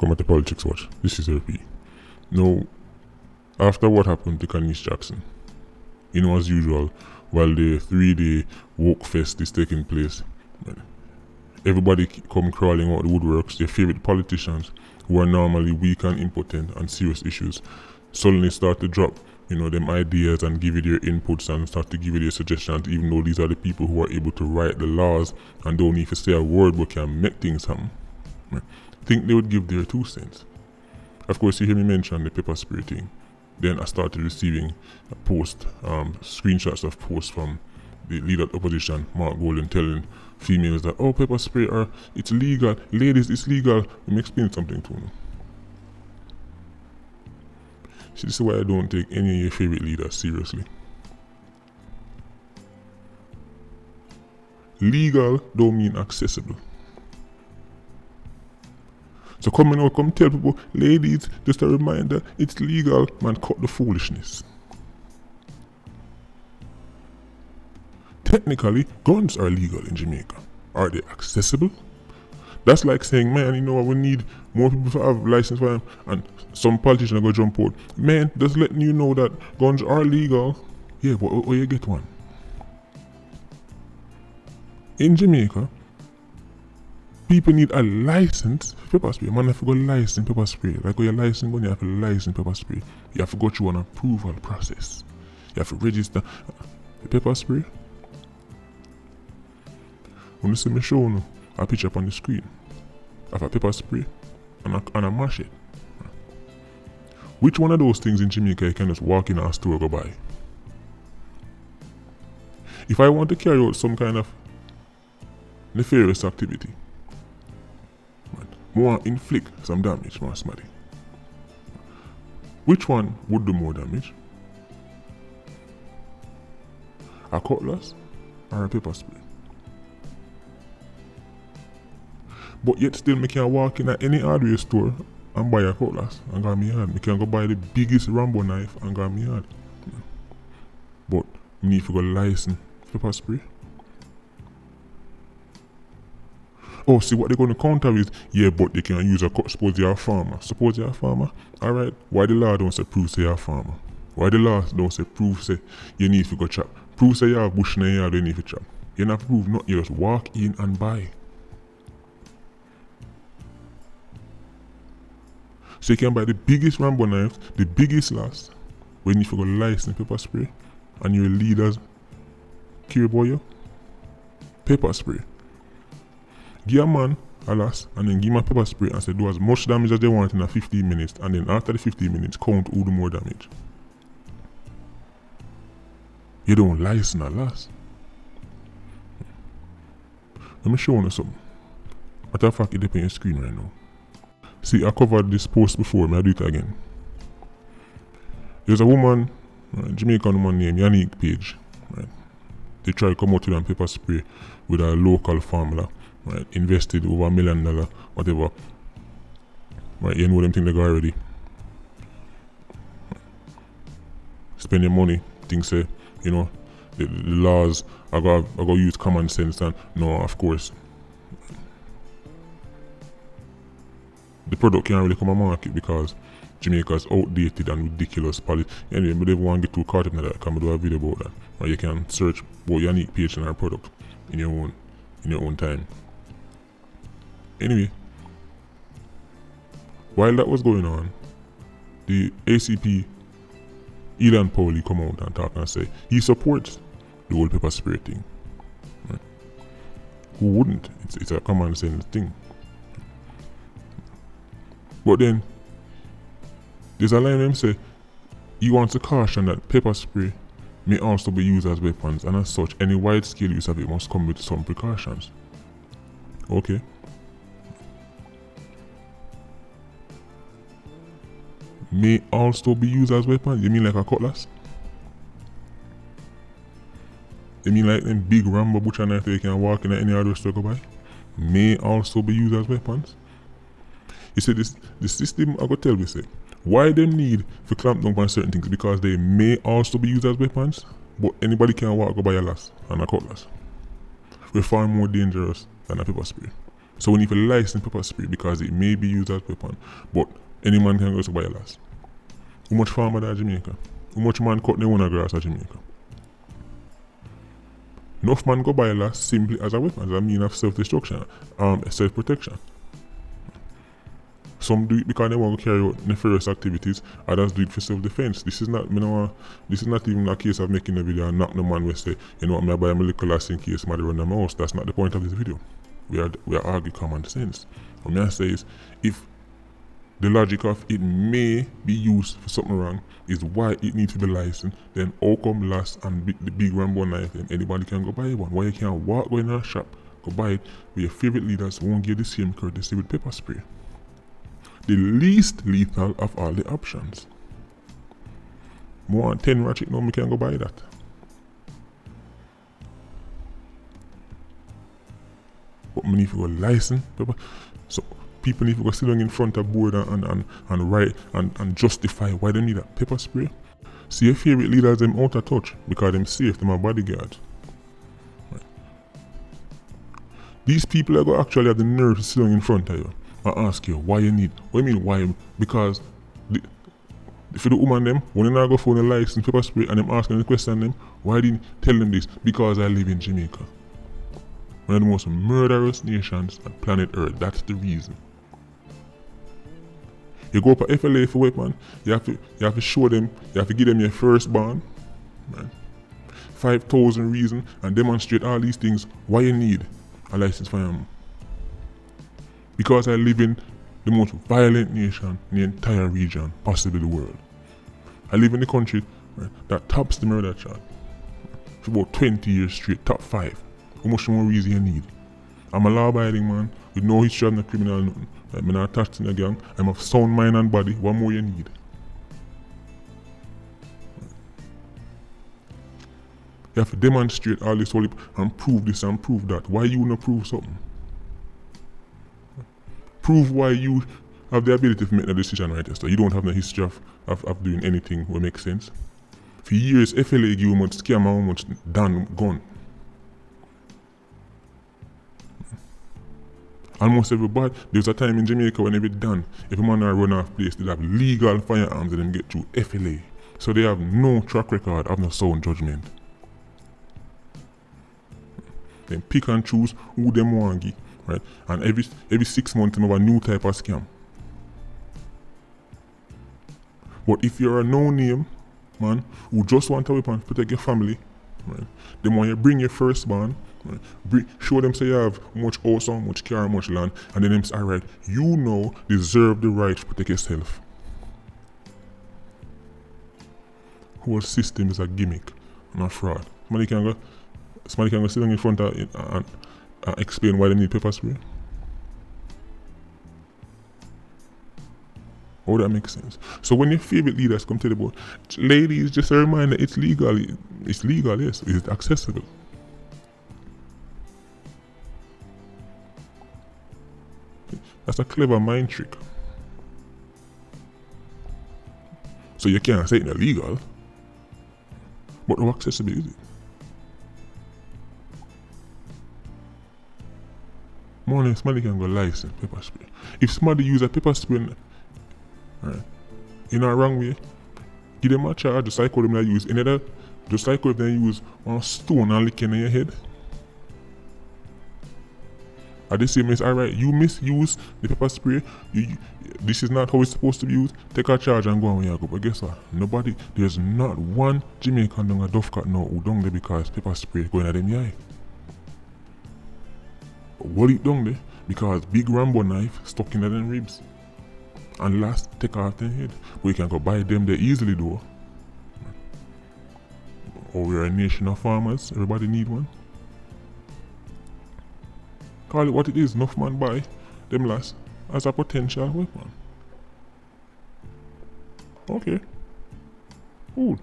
welcome at the Politics Watch. This is RP. Now, after what happened to Kanice Jackson, as usual, while the 3-day woke fest is taking place, everybody come crawling out the woodworks, their favorite politicians who are normally weak and impotent on serious issues, suddenly start to drop them ideas and give you their inputs and start to give you their suggestions, even though these are the people who are able to write the laws and don't need to say a word but can make things happen. Think they would give their 2 cents. Of course, you hear me mention the pepper spray thing. Then I started receiving screenshots of posts from the leader of the opposition, Mark Golden, telling females that, oh, pepper spray, it's legal. Ladies, it's legal. Let me explain something to them. See, this is why I don't take any of your favorite leaders seriously. Legal don't mean accessible. So come tell people, ladies, just a reminder, it's legal, man, cut the foolishness. Technically, guns are legal in Jamaica. Are they accessible? That's like saying, man, we need more people to have license for them, and some politician are going to jump out. Man, just letting you know that guns are legal. Yeah, but where you get one? In Jamaica, people need a license for pepper spray. Man, if you go license pepper spray, like when you're licensing gun, you have to license pepper spray. You have to go through an approval process. You have to register the pepper spray. When you see me show you a picture up on the screen of a pepper spray and a machete. Which one of those things in Jamaica you can just walk in a store and go buy? If I want to carry out some kind of nefarious activity, more inflict some damage on somebody, which one would do more damage? A cutlass or a pepper spray? But yet still me can walk in at any hardware store and buy a cutlass and go in my yard. Me can go buy the biggest Rambo knife and go in my yard. But me need to go license pepper spray. Oh, see what they're going to counter is, yeah, but they can use a cut. Suppose you're a farmer. Alright, why the law don't say prove say you're a farmer? Why the law don't say prove say you need to go chop? Prove say you have bush in your yard you need to chop. You don't have to prove nothing, you just walk in and buy. So you can buy the biggest Rambo knives, the biggest last, when you go license pepper spray, and your leaders care about you. Pepper spray. Give a man a last, and then give him a pepper spray and say do as much damage as they want in a 15 minutes, and then after the 15 minutes count who do more damage. You don't license a last. Let me show you something. Matter of fact, it's up on your screen right now. See, I covered this post before, may I do it again. There's a woman, Jamaican woman named Yannick Page. Right? They try to come out with a pepper spray with a local formula. Right? Invested over $1 million, whatever. Right? You know them thing they got already. Spend your money, things say, the laws, I got use common sense, and no, of course. The product can't really come on market because Jamaica's outdated and ridiculous policy. Anyway, but they want to get too caught up in that. Come do a video about that. Or you can search about Yannick Page and our product in your own time. Anyway, while that was going on, the ACP Elan Powley come out and talk and say he supports the whole pepper spray thing. Right? Who wouldn't? It's a common sense thing. But then, there's a line them say, he wants to caution that pepper spray may also be used as weapons, and as such, any wide-scale use of it must come with some precautions. Okay. May also be used as weapons? You mean like a cutlass? You mean like them big Rambo butcher knife that you can walk in at any other store go buy? May also be used as weapons? You see, the system I go tell you say, why they need to clamp down on certain things because they may also be used as weapons, but anybody can walk go buy a lass and a cutlass. We're far more dangerous than a pepper spray. So we need to license pepper spray because it may be used as weapon. But any man can go to buy a last. How much farmer there in Jamaica? How much man cut their own grass in Jamaica? Enough man go buy a last simply as a weapon, as a mean of self-destruction, self-protection. Some do it because they want to carry out nefarious activities, others do it for self-defense. This is not even a case of making a video and knock the man who say, you know what, I'm going to buy a little last in case somebody run them house. That's not the point of this video. We are arguing common sense. What I say is, if the logic of it may be used for something wrong is why it needs to be licensed, then how come last and the big Rambo knife, then anybody can go buy one? Why you can't go in a shop, go buy it, where your favorite leaders won't give the same courtesy with pepper spray? The least lethal of all the options. More than 10 ratchet now, we can go buy that. But we need to go license pepper. So people need to go sit down in front of board and write and justify why they need a pepper spray. See your favorite leaders them out of touch because them safe, them are bodyguards. Right. These people are going to actually have the nerve to sit down in front of you and ask you why you need. What do you mean why? Because for the woman them, when they not go for the license pepper spray and them asking the question them, why didn't tell them this? Because I live in Jamaica. One of the most murderous nations on planet Earth. That's the reason. You go up a FLA for weapon, you have to show them, you have to give them your firstborn, right? 5,000 reasons and demonstrate all these things why you need a license for ammo. Because I live in the most violent nation in the entire region, possibly the world. I live in the country, right, that tops the murder chart for about 20 years straight, top 5. How much more reason you need? I'm a law-abiding man with no history of no criminal or nothing. I'm not attached to a gang. I'm of sound mind and body. What more you need? You have to demonstrate all this and prove this and prove that. Why you not prove something? Prove why you have the ability to make a decision right. So you don't have no history of doing anything that makes sense. For years, FLA give you much scam and how much done gone. Almost everybody, there's a time in Jamaica when they be done, if a man run off place, they have legal firearms and them get through FLA. So they have no track record of no sound judgment. Then pick and choose who them want give, right? And every 6 months they have a new type of scam. But if you're a no-name man who just want a weapon to protect your family, right? Then when you bring your firstborn, right, show them say you have much house, much car, much land, and then them say, alright, you now deserve the right to protect yourself. Whole system is a gimmick, not fraud. Somebody can go sit down in front of it and explain why they need pepper spray. Oh, that makes sense. So when your favorite leaders come to the board, ladies, just a reminder, it's legal. It's legal, yes. It's accessible. That's a clever mind trick. So you can't say it's illegal, but how accessible is it? More than somebody can go license pepper spray. If somebody use a pepper spray, right, in a wrong way, give them a charge just like how them use another, just like how they use one stone and lick in your head. At the same time, alright, you misuse the pepper spray, this is not how it's supposed to be used, take a charge and go on where you go. But guess what? There's not one Jamaican down a Duffcat now who down there because pepper spray going at them eye. But what it down there? Because big Rambo knife stuck in them ribs. And last, take off their head. We can go buy them there easily though. Or we're a nation of farmers, everybody need one. Call it what it is, enough man buy them last as a potential weapon. Okay. Cool.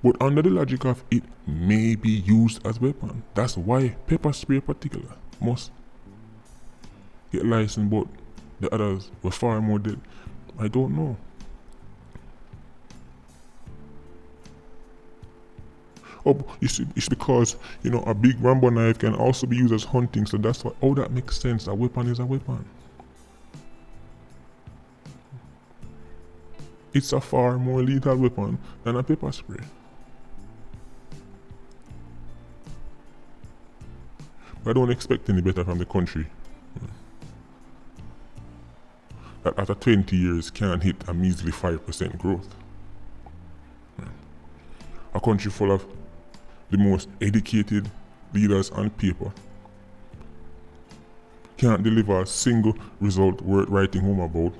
But under the logic of it may be used as weapon, that's why pepper spray in particular must get licensed, but the others were far more dead. I don't know. Oh, it's because, a big Rambo knife can also be used as hunting, so that's why. Oh, that makes sense. A weapon is a weapon. It's a far more lethal weapon than a pepper spray. But I don't expect any better from the country that after 20 years can't hit a measly 5% growth. A country full of the most educated leaders on paper can't deliver a single result worth writing home about.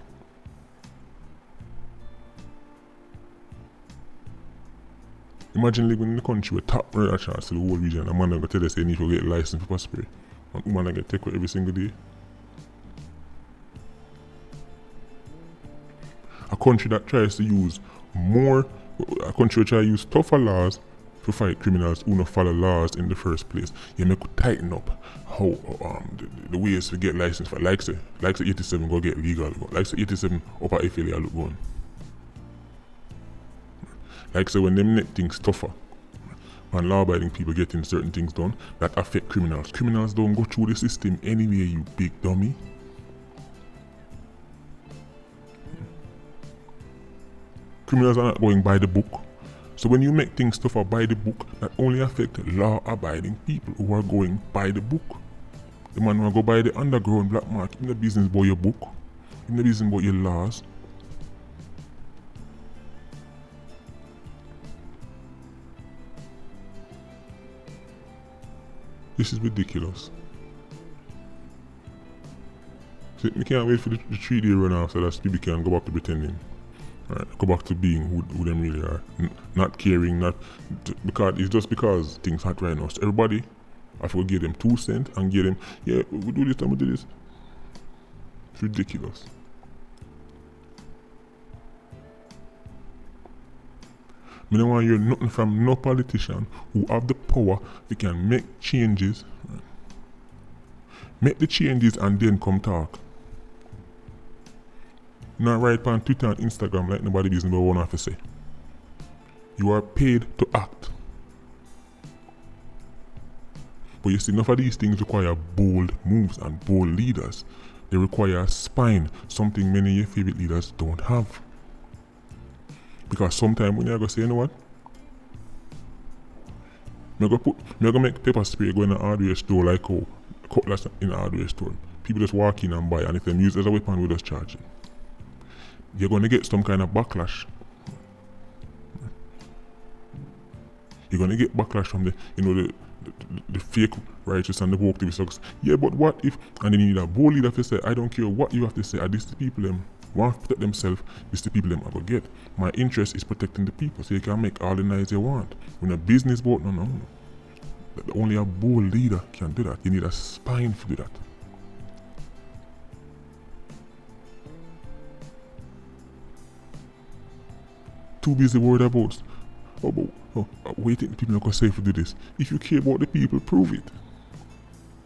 Imagine living in the country with top murder chance to the whole region. A man going to tell us they need to get a license for spray. And woman going to take it every single day. A country that tries to use a country that tries to use tougher laws to fight criminals who don't follow laws in the first place. You make it tighten up how the ways to get license for like say 87 go get legal. Like say 87 upper FLA look going. Like say when them net things tougher and law-abiding people getting certain things done that affect criminals. Criminals don't go through the system anyway, you big dummy. Criminals are not going by the book. So when you make things tougher by the book, that only affect law-abiding people who are going by the book. The man who go by the underground black market, in the business about your book, in the business about your laws. This is ridiculous. So we can't wait for the 3-day run off so that people can go back to pretending. Right, go back to being who them really are. Not caring, because it's just because things hot right now. So everybody, I have to give them 2 cents and give them, yeah, we do this and we do this. It's ridiculous. I don't want to hear nothing from no politician who have the power they can make changes. Right? Make the changes and then come talk. Not write on Twitter and Instagram like nobody business but one have to say. You are paid to act. But you see, enough of these things require bold moves and bold leaders. They require a spine, something many of your favorite leaders don't have. Because sometimes when you're going to say, you know what? I'm going to make pepper spray go in an hardware store like cutlass in a hardware store. People just walk in and buy, and if they use it as a weapon, we just charge it. You're going to get some kind of backlash. You're going to get backlash from the fake righteous and the woke activists. Yeah, but what if? And then you need a bold leader to say, I don't care what you have to say. Are these the people them want to protect themselves? These the people them I go get. My interest is protecting the people, so you can make all the noise you want. When a business boat, no. Only a bold leader can do that. You need a spine to do that. Too busy worried about waiting the people are going to say to do this. If you care about the people, prove it.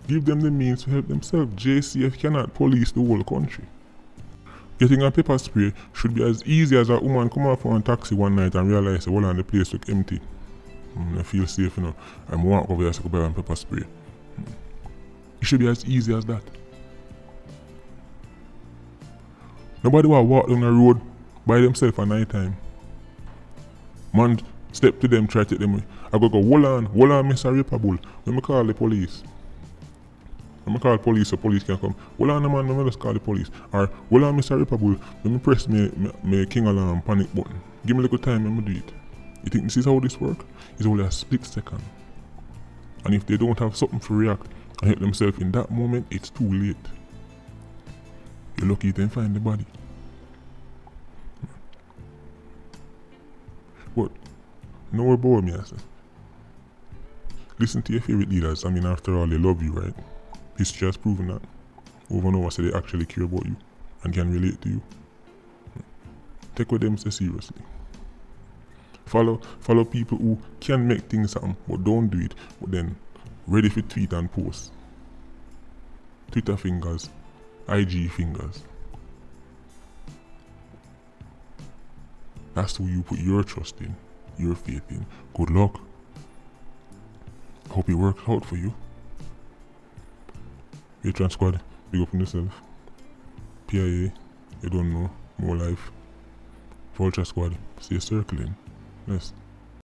Give them the means to help themselves. JCF cannot police the whole country. Getting a pepper spray should be as easy as a woman come off on a taxi one night and realize the place look empty. I feel safe, I'm walk over there to go buy a pepper spray. It should be as easy as that. Nobody will walk down the road by themselves at night time. Man step to them, try to take them away. I go, hold on, Mr. Ripperbull. Let me call the police. Let me call police so police can come. Hold on, man, let me just call the police. Or, hold on, Mr. Ripperbull. Let me press my king alarm panic button. Give me a little time, let me do it. You think this is how this works? It's only a split second. And if they don't have something to react and help themselves in that moment, it's too late. You're lucky you can find the body. But no more about me, I say. Listen to your favorite leaders. I mean, after all, they love you, right? History has proven that. Over and over, so they actually care about you and can relate to you. Take what them say seriously. Follow people who can make things happen, but don't do it. But then, ready for tweet and post. Twitter fingers, IG fingers. That's who you put your trust in, your faith in. Good luck. hope it worked out for you. Patreon squad, big up on yourself. PIA, you don't know, more life. Vulture squad, stay circling. Yes.